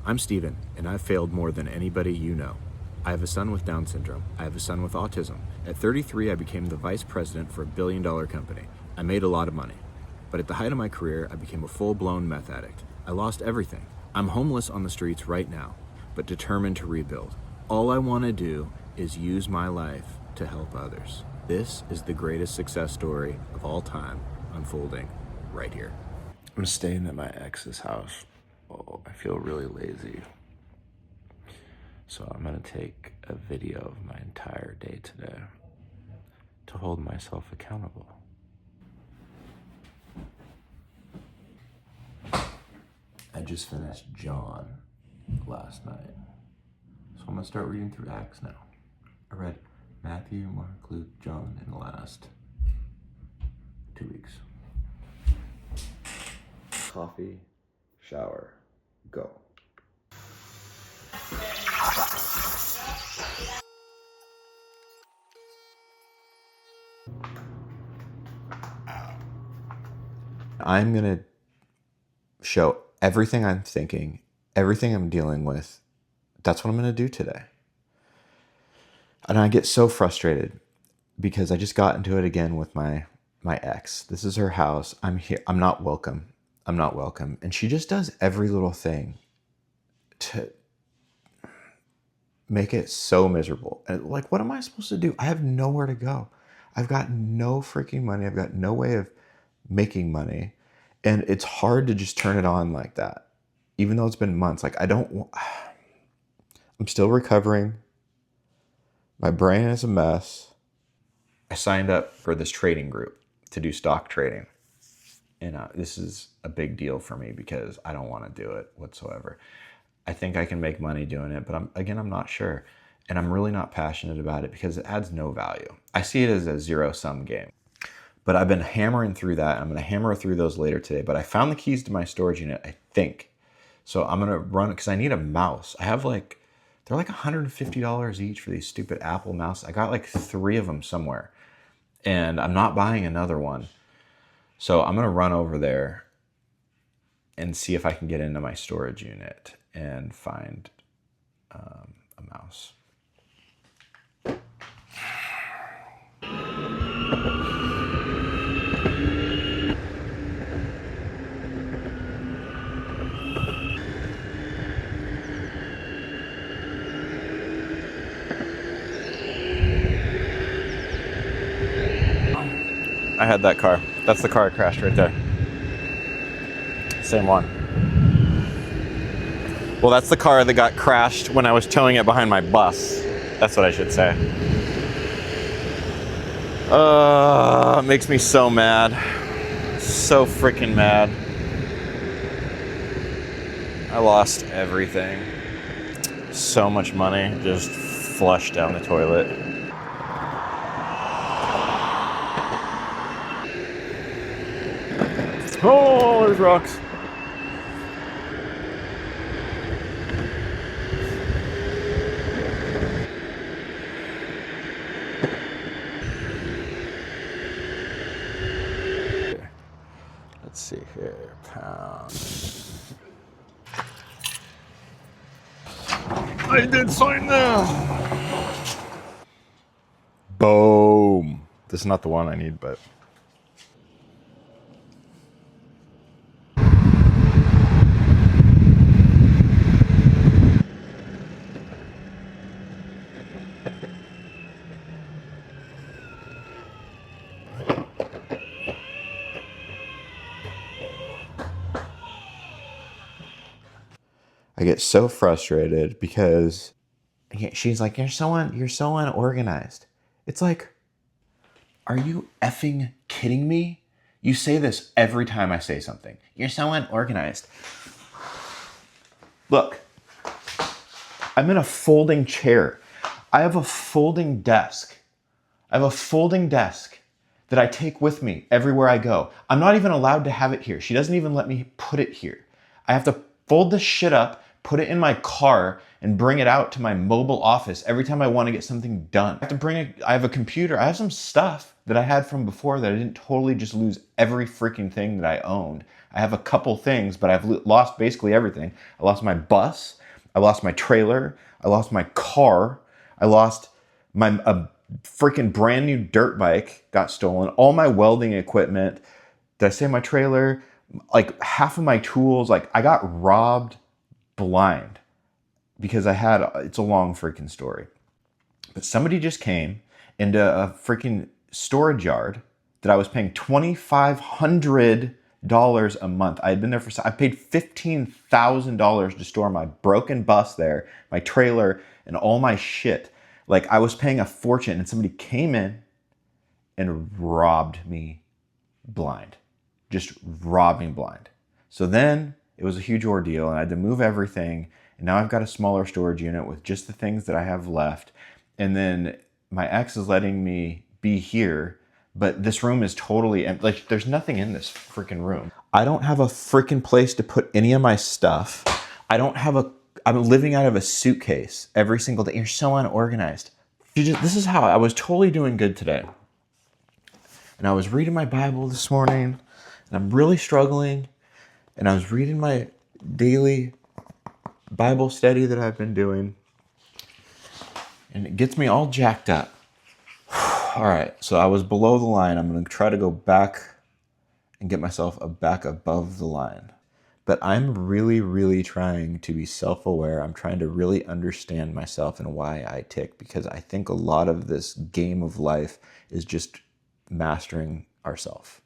I'm Steven, and I've failed more than anybody you know. I have a son with Down syndrome. I have a son with autism. At 33, I became the vice president for a billion-dollar company. I made a lot of money. But at the height of my career, I became a full-blown meth addict. I lost everything. I'm homeless on the streets right now, but determined to rebuild. All I want to do is use my life to help others. This is the greatest success story of all time unfolding right here. I'm staying at my ex's house. Oh, I feel really lazy. So I'm gonna take a video of my entire day today to hold myself accountable. I just finished John last night. So I'm gonna start reading through Acts now. I read Matthew, Mark, Luke, John in the last 2 weeks. Coffee, shower, go. I'm gonna show everything I'm thinking, everything I'm dealing with. That's what I'm gonna do today. And I get so frustrated because I just got into it again with my ex. This is her house. I'm here. I'm not welcome. And she just does every little thing to make it so miserable. And like, what am I supposed to do? I have nowhere to go. I've got no freaking money. I've got no way of making money. And it's hard to just turn it on like that, even though it's been months. Like, I'm still recovering. My brain is a mess. I signed up for this trading group to do stock trading. And this is a big deal for me because I don't want to do it whatsoever. I think I can make money doing it, but I'm not sure. And I'm really not passionate about it because it adds no value. I see it as a zero-sum game. But I've been hammering through that. I'm going to hammer through those later today. But I found the keys to my storage unit, I think. So I'm going to run it because I need a mouse. I have they're like $150 each for these stupid Apple mouse. I got like 3 of them somewhere. And I'm not buying another one. So I'm going to run over there and see if I can get into my storage unit and find a mouse. I had that car. That's the car I crashed right there. Same one. Well, that's the car that got crashed when I was towing it behind my bus. That's what I should say. It makes me so mad. So freaking mad. I lost everything. So much money just flushed down the toilet. Oh, there's rocks. Let's see here, pound. I did sign that. Boom. This is not the one I need, but. I get so frustrated because she's like, you're so unorganized. It's like, are you effing kidding me? You say this every time I say something. You're so unorganized. Look, I'm in a folding chair. I have a folding desk. that I take with me everywhere I go. I'm not even allowed to have it here. She doesn't even let me put it here. I have to fold this shit up, put it in my car, and bring it out to my mobile office every time I want to get something done. I have a computer. I have some stuff that I had from before that I didn't totally just lose every freaking thing that I owned. I have a couple things, but I've lost basically everything. I lost my bus. I lost my trailer. I lost my car. I lost a freaking brand new dirt bike got stolen. All my welding equipment. Did I say my trailer? Like half of my tools. Like I got robbed blind because it's a long freaking story. But somebody just came into a freaking storage yard that I was paying $2,500 a month. I had been there I paid $15,000 to store my broken bus there, my trailer, and all my shit. Like I was paying a fortune, and somebody came in and robbed me blind. Just robbed me blind. So then it was a huge ordeal, and I had to move everything. And now I've got a smaller storage unit with just the things that I have left. And then my ex is letting me be here, but this room is totally empty. Like there's nothing in this freaking room. I don't have a freaking place to put any of my stuff. I'm living out of a suitcase every single day. You're so unorganized. This is how I was totally doing good today. And I was reading my Bible this morning, and I'm really struggling. And I was reading my daily Bible study that I've been doing. And it gets me all jacked up. All right, so I was below the line. I'm going to try to go back and get myself back above the line. But I'm really, really trying to be self-aware. I'm trying to really understand myself and why I tick, because I think a lot of this game of life is just mastering ourselves.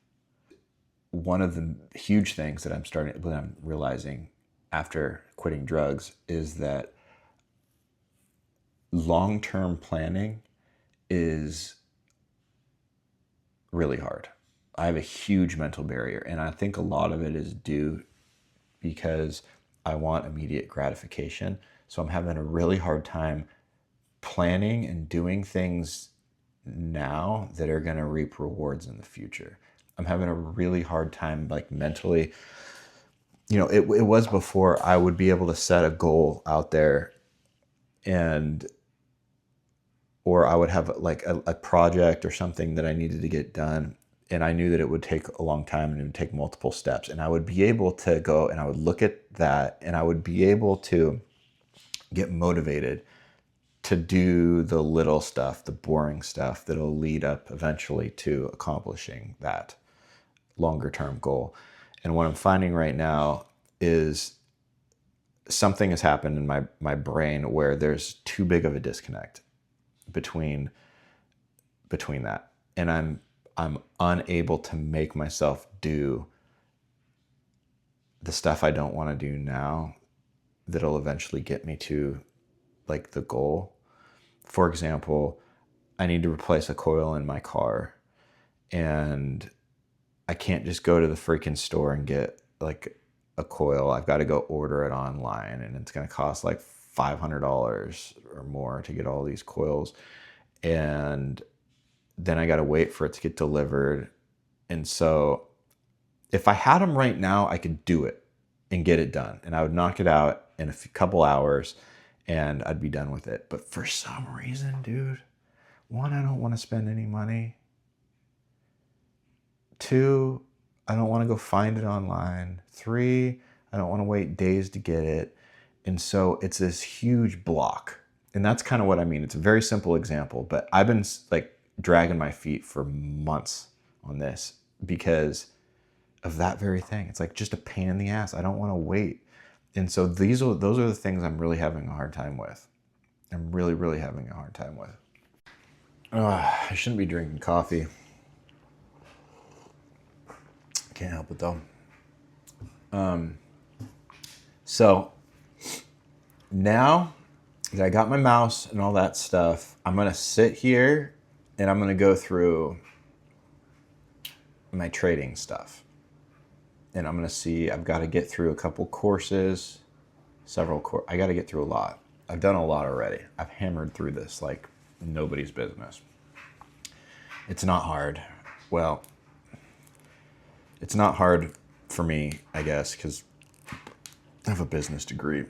One of the huge things that I'm realizing after quitting drugs is that long-term planning is really hard. I have a huge mental barrier, and I think a lot of it is due because I want immediate gratification. So I'm having a really hard time planning and doing things now that are going to reap rewards in the future. I'm having a really hard time, like mentally. You know, it was before I would be able to set a goal out there, or I would have like a project or something that I needed to get done. And I knew that it would take a long time and it would take multiple steps. And I would be able to go and I would look at that and I would be able to get motivated to do the little stuff, the boring stuff that'll lead up eventually to accomplishing that longer term goal. And what I'm finding right now is something has happened in my brain where there's too big of a disconnect between that. And I'm unable to make myself do the stuff I don't want to do now that'll eventually get me to like the goal. For example, I need to replace a coil in my car, and I can't just go to the freaking store and get like a coil. I've got to go order it online, and it's going to cost like $500 or more to get all these coils. And then I got to wait for it to get delivered. And so if I had them right now, I could do it and get it done. And I would knock it out in a couple hours and I'd be done with it. But for some reason, dude, one, I don't want to spend any money. Two, I don't want to go find it online. Three, I don't want to wait days to get it. And so it's this huge block. And that's kind of what I mean. It's a very simple example, but I've been like dragging my feet for months on this because of that very thing. It's like just a pain in the ass. I don't want to wait. And so those are the things I'm really having a hard time with. I'm really, really having a hard time with. I shouldn't be drinking coffee. Can't help it though. So now that I got my mouse and all that stuff, I'm going to sit here and I'm going to go through my trading stuff. And I'm going to see, I've got to get through a couple courses, I got to get through a lot. I've done a lot already. I've hammered through this like nobody's business. It's not hard. Well, it's not hard for me, I guess, because I have a business degree.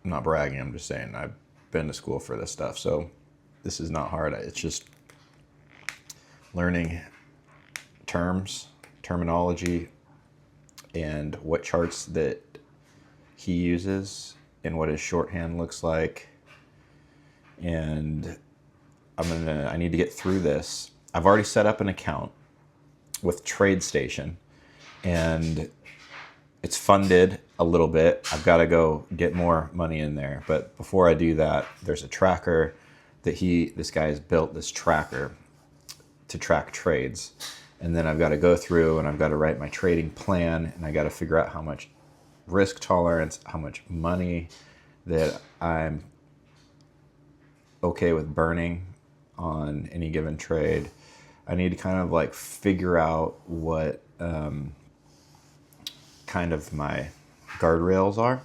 I'm not bragging, I'm just saying I've been to school for this stuff. So this is not hard. It's just learning terms, terminology, and what charts that he uses and what his shorthand looks like. And I need to get through this. I've already set up an account with TradeStation, and it's funded a little bit. I've got to go get more money in there. But before I do that, there's a tracker that this guy has built, this tracker to track trades. And then I've got to go through and I've got to write my trading plan, and I got to figure out how much risk tolerance, how much money that I'm okay with burning on any given trade. I need to kind of like figure out what kind of my guardrails are.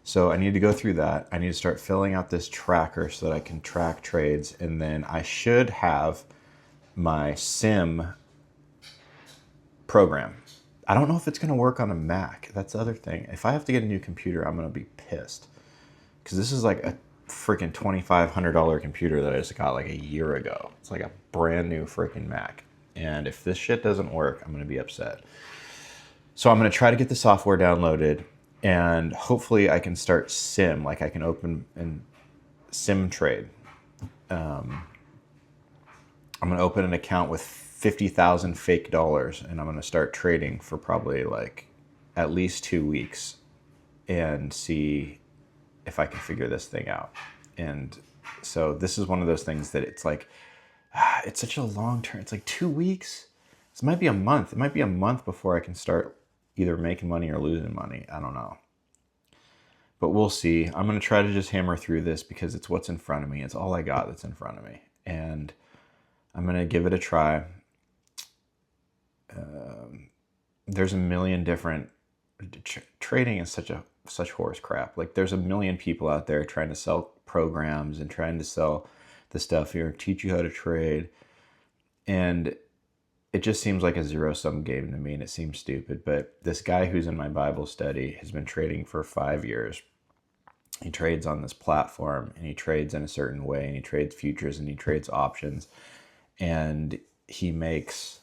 So I need to go through that. I need to start filling out this tracker so that I can track trades. And then I should have my sim program. I don't know if it's going to work on a Mac. That's the other thing. If I have to get a new computer, I'm going to be pissed. Because this is like a freaking $2,500 computer that I just got like a year ago. It's like a brand new freaking Mac. And if this shit doesn't work, I'm going to be upset. So I'm going to try to get the software downloaded, and hopefully I can start sim, like I can open and sim trade. I'm going to open an account with 50,000 fake dollars, and I'm going to start trading for probably like at least 2 weeks and see if I can figure this thing out. And so this is one of those things that it's like, it's such a long term. It's like 2 weeks. This might be a month. It might be a month before I can start either making money or losing money. I don't know. But we'll see. I'm going to try to just hammer through this because it's what's in front of me. It's all I got that's in front of me. And I'm going to give it a try. There's a million different... Trading is such horse crap. Like there's a million people out there trying to sell programs and trying to sell the stuff here, teach you how to trade. And it just seems like a zero-sum game to me, and it seems stupid. But this guy who's in my Bible study has been trading for 5 years. He trades on this platform, and he trades in a certain way, and he trades futures, and he trades options. And he makes,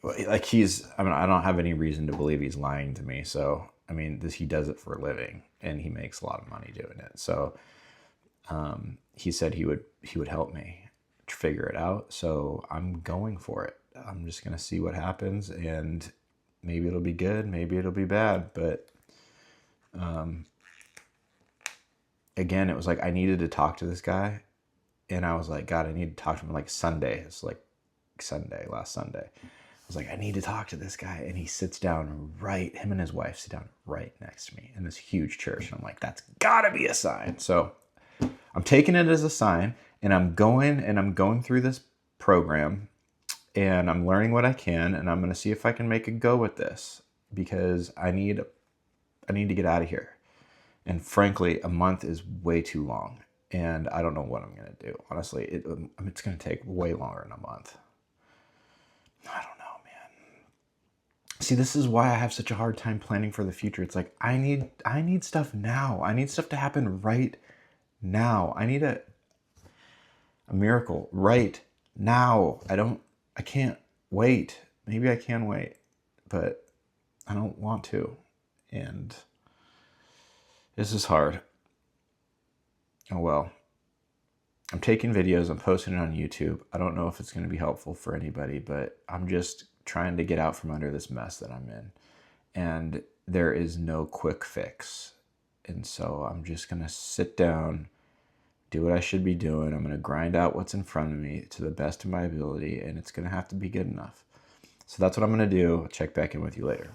like I don't have any reason to believe he's lying to me. So, I mean, he does it for a living, and he makes a lot of money doing it. So he said he would help me figure it out. So I'm going for it. I'm just going to see what happens, and maybe it'll be good, maybe it'll be bad. But again, it was like I needed to talk to this guy, and I was like, God, I need to talk to him like Sunday. It's like last Sunday. I was like, I need to talk to this guy. And he sits down him and his wife sit down right next to me in this huge church. And I'm like, that's gotta be a sign. So I'm taking it as a sign, and I'm going through this program, and I'm learning what I can, and I'm going to see if I can make a go with this, because I need to get out of here. And frankly, a month is way too long, and I don't know what I'm going to do. Honestly, it's going to take way longer than a month. I don't know, man. See, this is why I have such a hard time planning for the future. It's like I need stuff now. I need stuff to happen right now. I need a miracle right now. I can't wait. Maybe I can wait, but I don't want to. And this is hard. Oh well. I'm taking videos, I'm posting it on YouTube. I don't know if it's going to be helpful for anybody, but I'm just trying to get out from under this mess that I'm in. And there is no quick fix. And so I'm just going to sit down, do what I should be doing. I'm going to grind out what's in front of me to the best of my ability, and it's going to have to be good enough. So that's what I'm going to do. I'll check back in with you later.